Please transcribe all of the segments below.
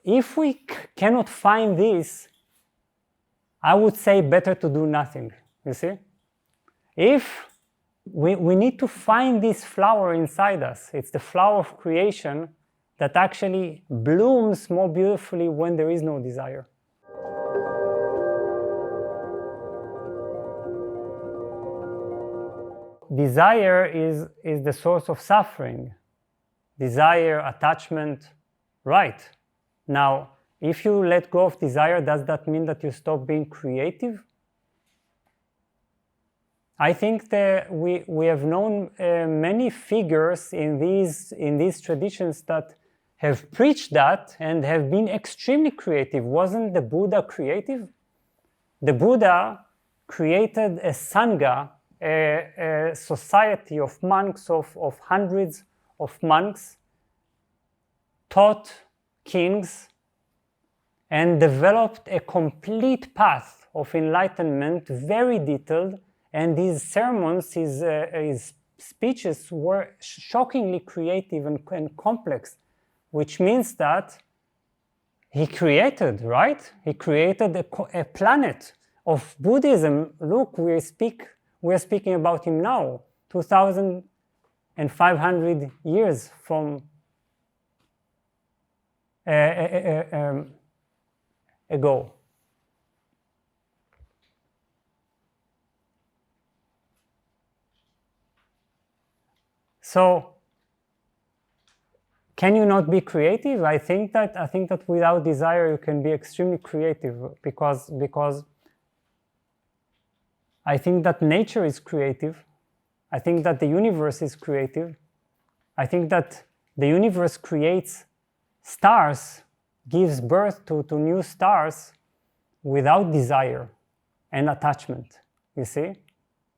if we cannot find this, I would say better to do nothing, you see? If we need to find this flower inside us, it's the flower of creation that actually blooms more beautifully when there is no desire. Desire is the source of suffering. Desire, attachment, right. Now, if you let go of desire, does that mean that you stop being creative? I think that we have known many figures in these traditions that have preached that and have been extremely creative. Wasn't the Buddha creative? The Buddha created a sangha, a society of monks, of hundreds of monks, taught kings, and developed a complete path of enlightenment, very detailed, and his sermons, his speeches were shockingly creative and complex, which means that he created, right? He created a planet of Buddhism. Look, we're speaking about him now, 2,500 years from ago. So, can you not be creative? I think that without desire you can be extremely creative, because I think that nature is creative. I think that the universe is creative. I think that the universe creates stars, gives birth to new stars without desire and attachment, you see?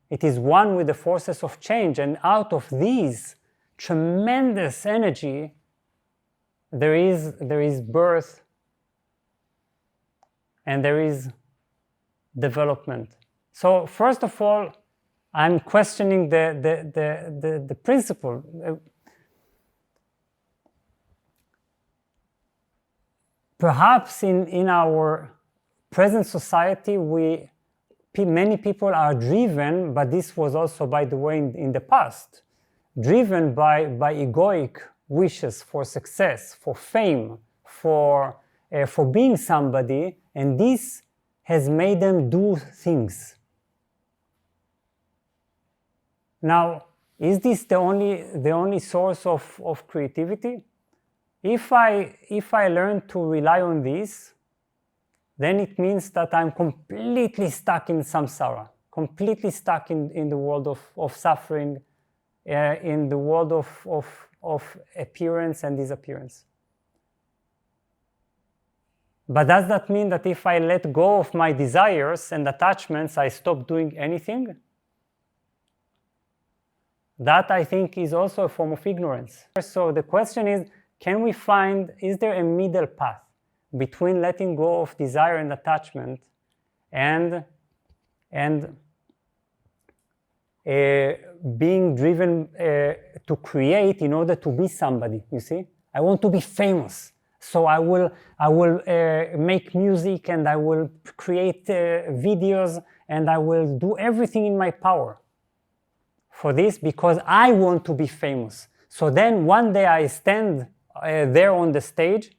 It is one with the forces of change, and out of these tremendous energy, there is birth and there is development. So first of all, I'm questioning the principle. Perhaps in our present society, many people are driven, but this was also, by the way, in the past, driven by egoic wishes for success, for fame, for being somebody, and this has made them do things. Now, is this the only source of creativity? If I learn to rely on this, then it means that I'm completely stuck in samsara, completely stuck in the world of suffering, in the world of appearance and disappearance. But does that mean that if I let go of my desires and attachments, I stop doing anything? That, I think, is also a form of ignorance. So the question is, is there a middle path between letting go of desire and attachment and being driven to create in order to be somebody, you see? I want to be famous, so I will make music, and I will create videos, and I will do everything in my power for this because I want to be famous. So then one day I stand there on the stage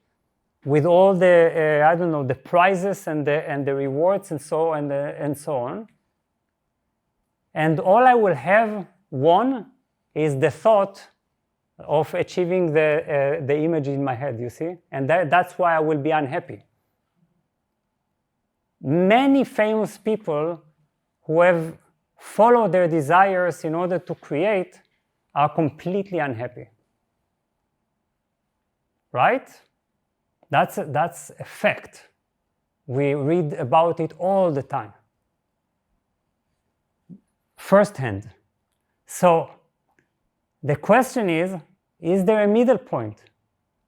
with all the the prizes and the rewards and so on. And all I will have won is the thought of achieving the image in my head, you see? And that's why I will be unhappy. Many famous people who have followed their desires in order to create are completely unhappy. Right? That's a fact. We read about it all the time. Firsthand. So the question is there a middle point?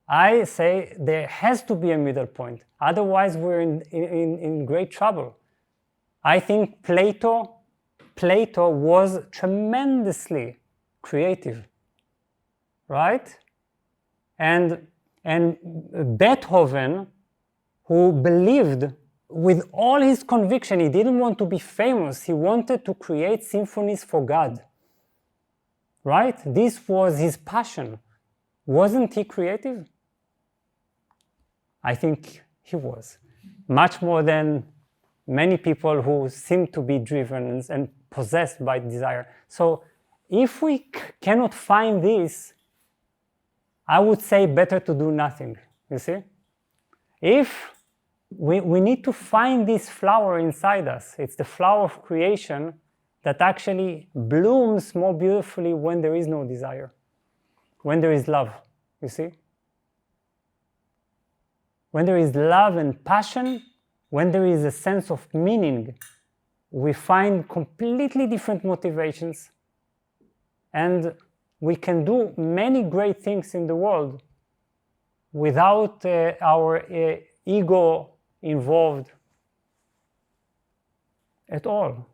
I say there has to be a middle point. Otherwise, we're in great trouble. I think Plato was tremendously creative, right? And And Beethoven, who believed with all his conviction, he didn't want to be famous, he wanted to create symphonies for God. Right? This was his passion. Wasn't he creative? I think he was. Much more than many people who seem to be driven and possessed by desire. So if we cannot find this, I would say better to do nothing, you see? If we need to find this flower inside us, it's the flower of creation that actually blooms more beautifully when there is no desire, when there is love, you see? When there is love and passion, when there is a sense of meaning, we find completely different motivations, and we can do many great things in the world without our ego involved at all.